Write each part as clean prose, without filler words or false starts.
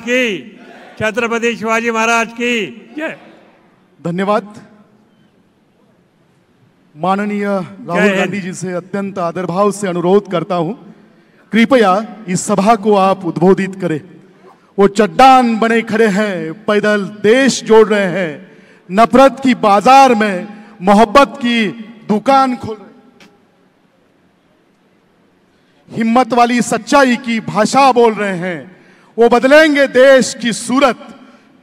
की, छत्रपति शिवाजी महाराज की जय। धन्यवाद। माननीय राहुल गांधी जी से अत्यंत आदर भाव से अनुरोध करता हूं, कृपया इस सभा को आप उद्बोधित करें। वो चट्टान बने खड़े हैं, पैदल देश जोड़ रहे हैं, नफरत की बाजार में मोहब्बत की दुकान खोल रहे हैं, हिम्मत वाली सच्चाई की भाषा बोल रहे हैं। वो बदलेंगे देश की सूरत,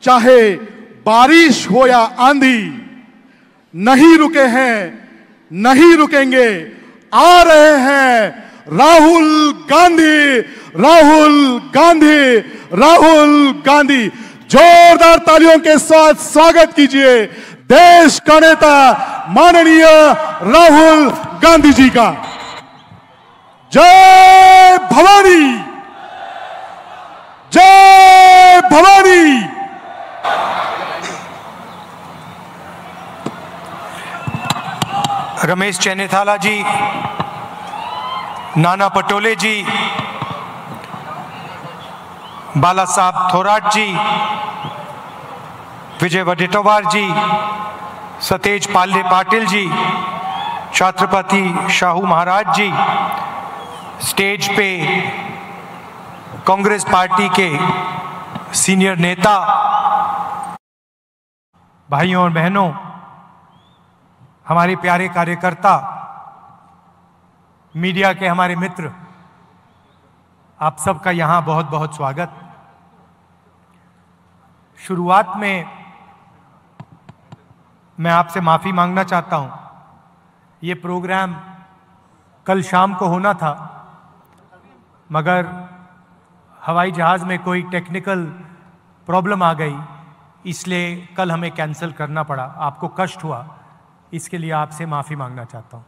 चाहे बारिश हो या आंधी। नहीं रुके हैं, नहीं रुकेंगे, आ रहे हैं राहुल गांधी, राहुल गांधी, राहुल गांधी। जोरदार तालियों के साथ स्वागत कीजिए देश का नेता माननीय राहुल गांधी जी का। जय भवानी, जय भवानी। रमेश चैनीथाला जी, नाना पटोले जी, बाला साहब थोराट जी, विजय वडेट्टीवार जी, सतेज पाल्ले पाटिल जी, छत्रपति शाहू महाराज जी, स्टेज पे कांग्रेस पार्टी के सीनियर नेता, भाइयों और बहनों, हमारे प्यारे कार्यकर्ता, मीडिया के हमारे मित्र, आप सबका यहाँ बहुत बहुत स्वागत। शुरुआत में मैं आपसे माफ़ी मांगना चाहता हूँ। ये प्रोग्राम कल शाम को होना था, मगर हवाई जहाज़ में कोई टेक्निकल प्रॉब्लम आ गई, इसलिए कल हमें कैंसिल करना पड़ा। आपको कष्ट हुआ, इसके लिए आपसे माफ़ी मांगना चाहता हूँ।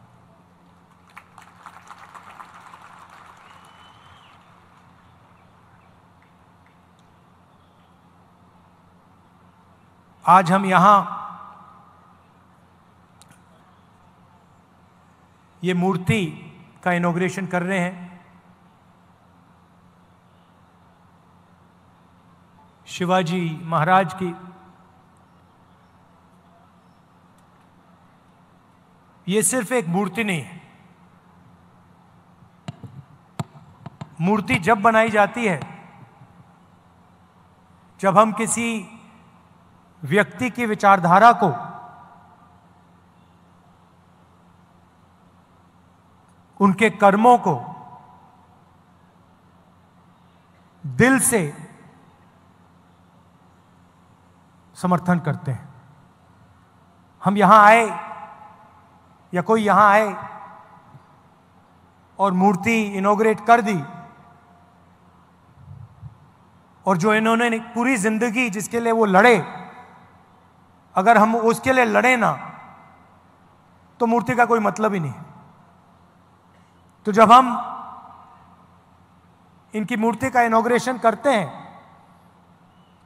आज हम यहाँ ये मूर्ति का इनॉग्रेशन कर रहे हैं। शिवाजी महाराज की ये सिर्फ एक मूर्ति नहीं है। मूर्ति जब बनाई जाती है, जब हम किसी व्यक्ति की विचारधारा को उनके कर्मों को दिल से समर्थन करते हैं। हम यहां आए या कोई यहां आए और मूर्ति इनॉग्रेट कर दी, और जो इन्होंने पूरी जिंदगी जिसके लिए वो लड़े, अगर हम उसके लिए लड़े ना तो मूर्ति का कोई मतलब ही नहीं। तो जब हम इनकी मूर्ति का इनॉग्रेशन करते हैं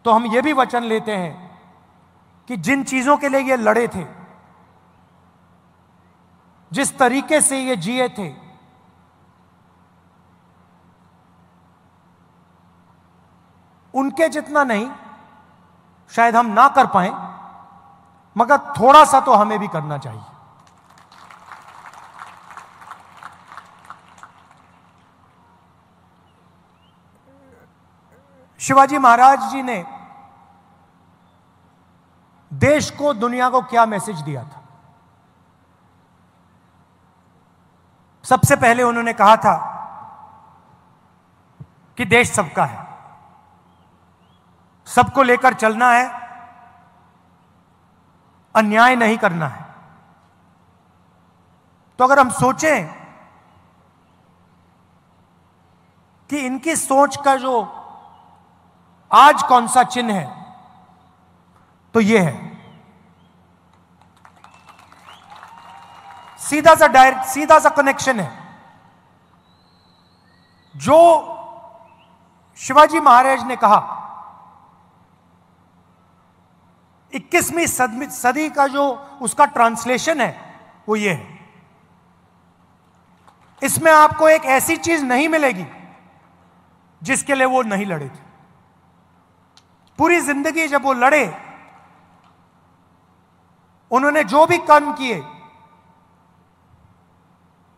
तो हम ये भी वचन लेते हैं कि जिन चीजों के लिए ये लड़े थे, जिस तरीके से ये जिए थे, उनके जितना नहीं शायद हम ना कर पाए, मगर थोड़ा सा तो हमें भी करना चाहिए। शिवाजी महाराज जी ने देश को, दुनिया को क्या मैसेज दिया था? सबसे पहले उन्होंने कहा था कि देश सबका है, सबको लेकर चलना है, अन्याय नहीं करना है। तो अगर हम सोचें कि इनकी सोच का जो आज कौन सा चिन्ह है, तो यह है सीधा सा डायरेक्ट, सीधा सा कनेक्शन है। जो शिवाजी महाराज ने कहा, 21वीं सदी का जो उसका ट्रांसलेशन है वो ये है। इसमें आपको एक ऐसी चीज नहीं मिलेगी जिसके लिए वो नहीं लड़े थे। पूरी जिंदगी जब वो लड़े, उन्होंने जो भी कर्म किए,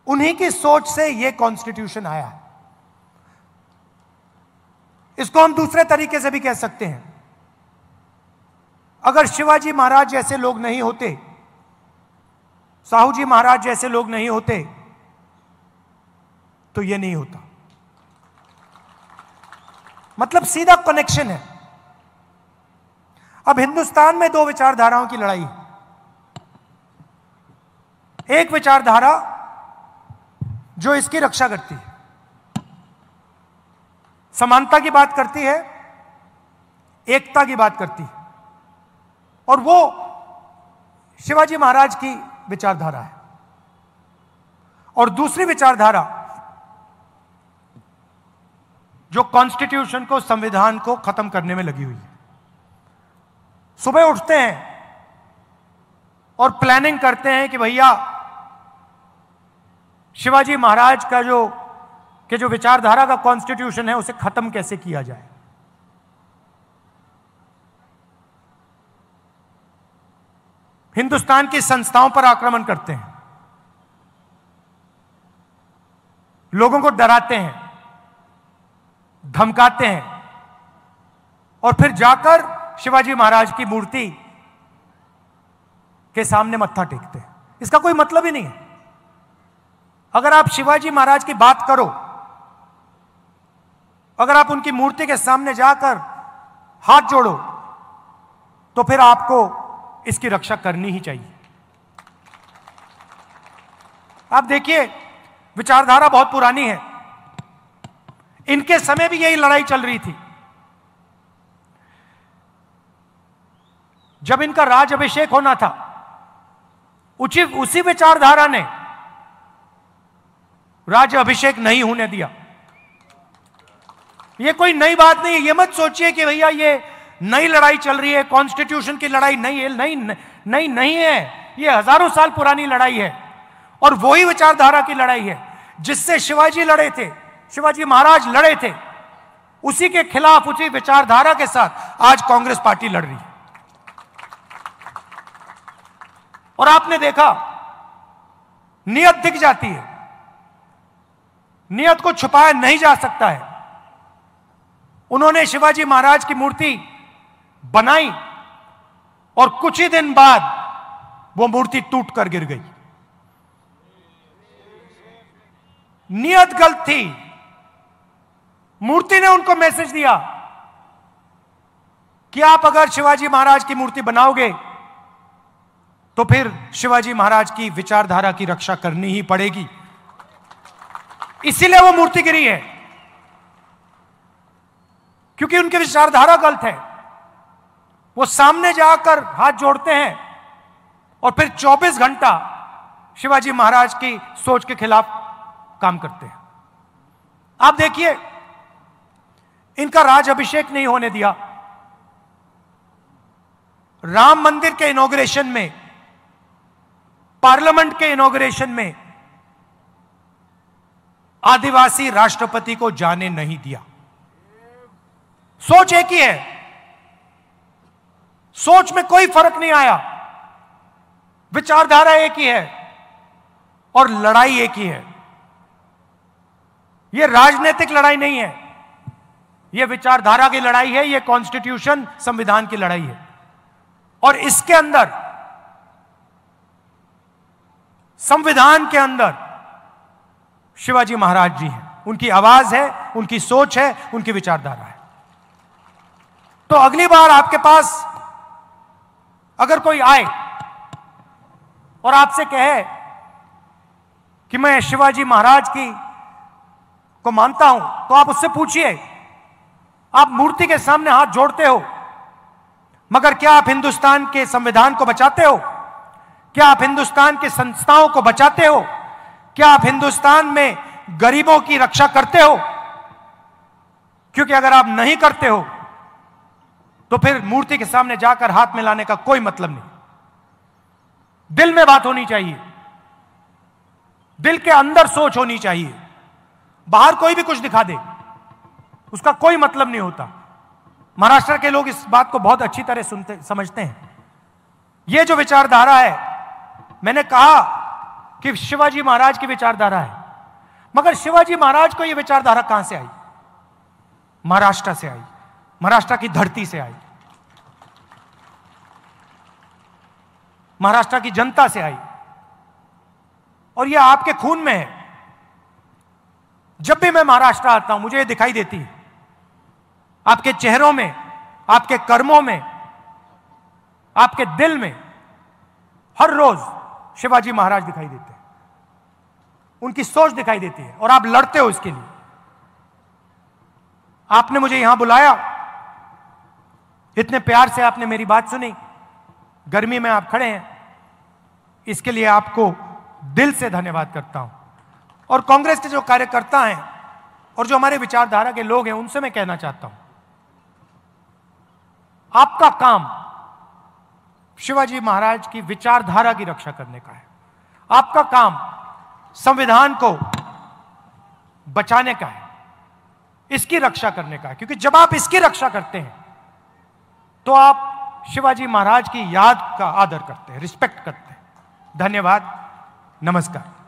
उन्हीं की सोच से यह कॉन्स्टिट्यूशन आया है। इसको हम दूसरे तरीके से भी कह सकते हैं, अगर शिवाजी महाराज जैसे लोग नहीं होते, साहू जी महाराज जैसे लोग नहीं होते, तो यह नहीं होता। मतलब सीधा कनेक्शन है। अब हिंदुस्तान में दो विचारधाराओं की लड़ाई है। एक विचारधारा जो इसकी रक्षा करती है, समानता की बात करती है, एकता की बात करती है, और वो शिवाजी महाराज की विचारधारा है। और दूसरी विचारधारा जो कॉन्स्टिट्यूशन को, संविधान को खत्म करने में लगी हुई है। सुबह उठते हैं और प्लानिंग करते हैं कि भैया शिवाजी महाराज का जो विचारधारा का कॉन्स्टिट्यूशन है उसे खत्म कैसे किया जाए। हिंदुस्तान की संस्थाओं पर आक्रमण करते हैं, लोगों को डराते हैं, धमकाते हैं, और फिर जाकर शिवाजी महाराज की मूर्ति के सामने मत्था टेकते हैं। इसका कोई मतलब ही नहीं है। अगर आप शिवाजी महाराज की बात करो, अगर आप उनकी मूर्ति के सामने जाकर हाथ जोड़ो, तो फिर आपको इसकी रक्षा करनी ही चाहिए। आप देखिए, विचारधारा बहुत पुरानी है। इनके समय भी यही लड़ाई चल रही थी। जब इनका राज अभिषेक होना था, उसी विचारधारा ने राज अभिषेक नहीं होने दिया। यह कोई नई बात नहीं है। यह मत सोचिए कि भैया ये नई लड़ाई चल रही है, कॉन्स्टिट्यूशन की लड़ाई नहीं है। नहीं है, यह हजारों साल पुरानी लड़ाई है, और वही विचारधारा की लड़ाई है जिससे शिवाजी लड़े थे, शिवाजी महाराज लड़े थे। उसी के खिलाफ, उसी विचारधारा के साथ आज कांग्रेस पार्टी लड़ रही है। और आपने देखा, नियत दिख जाती है, नियत को छुपाया नहीं जा सकता है। उन्होंने शिवाजी महाराज की मूर्ति बनाई और कुछ ही दिन बाद वो मूर्ति टूट कर गिर गई। नियत गलत थी। मूर्ति ने उनको मैसेज दिया कि आप अगर शिवाजी महाराज की मूर्ति बनाओगे तो फिर शिवाजी महाराज की विचारधारा की रक्षा करनी ही पड़ेगी। इसीलिए वो मूर्ति गिरी है, क्योंकि उनकी विचारधारा गलत है। वो सामने जाकर हाथ जोड़ते हैं और फिर 24 घंटा शिवाजी महाराज की सोच के खिलाफ काम करते हैं। आप देखिए, इनका राज अभिषेक नहीं होने दिया। राम मंदिर के इनॉग्रेशन में, पार्लियामेंट के इनॉग्रेशन में आदिवासी राष्ट्रपति को जाने नहीं दिया। सोच एक ही है, सोच में कोई फर्क नहीं आया, विचारधारा एक ही है और लड़ाई एक ही है। यह राजनीतिक लड़ाई नहीं है, यह विचारधारा की लड़ाई है, यह कॉन्स्टिट्यूशन, संविधान की लड़ाई है। और इसके अंदर, संविधान के अंदर शिवाजी महाराज जी हैं, उनकी आवाज है, उनकी सोच है, उनकी विचारधारा है। तो अगली बार आपके पास अगर कोई आए और आपसे कहे कि मैं शिवाजी महाराज को मानता हूं, तो आप उससे पूछिए, आप मूर्ति के सामने हाथ जोड़ते हो, मगर क्या आप हिंदुस्तान के संविधान को बचाते हो? क्या आप हिंदुस्तान के संस्थाओं को बचाते हो? क्या आप हिंदुस्तान में गरीबों की रक्षा करते हो? क्योंकि अगर आप नहीं करते हो तो फिर मूर्ति के सामने जाकर हाथ मिलाने का कोई मतलब नहीं। दिल में बात होनी चाहिए, दिल के अंदर सोच होनी चाहिए। बाहर कोई भी कुछ दिखा दे, उसका कोई मतलब नहीं होता। महाराष्ट्र के लोग इस बात को बहुत अच्छी तरह समझते हैं। ये जो विचारधारा है, मैंने कहा कि शिवाजी महाराज की विचारधारा है, मगर शिवाजी महाराज को यह विचारधारा कहां से आई? महाराष्ट्र से आई, महाराष्ट्र की धरती से आई, महाराष्ट्र की जनता से आई, और यह आपके खून में है। जब भी मैं महाराष्ट्र आता हूं मुझे यह दिखाई देती है, आपके चेहरों में, आपके कर्मों में, आपके दिल में हर रोज शिवाजी महाराज दिखाई देते हैं, उनकी सोच दिखाई देती है, और आप लड़ते हो इसके लिए। आपने मुझे यहां बुलाया, इतने प्यार से आपने मेरी बात सुनी, गर्मी में आप खड़े हैं, इसके लिए आपको दिल से धन्यवाद करता हूं। और कांग्रेस के जो कार्यकर्ता हैं और जो हमारे विचारधारा के लोग हैं, उनसे मैं कहना चाहता हूं, आपका काम शिवाजी महाराज की विचारधारा की रक्षा करने का है। आपका काम संविधान को बचाने का है, इसकी रक्षा करने का है, क्योंकि जब आप इसकी रक्षा करते हैं तो आप शिवाजी महाराज की याद का आदर करते हैं, रिस्पेक्ट करते हैं। धन्यवाद, नमस्कार।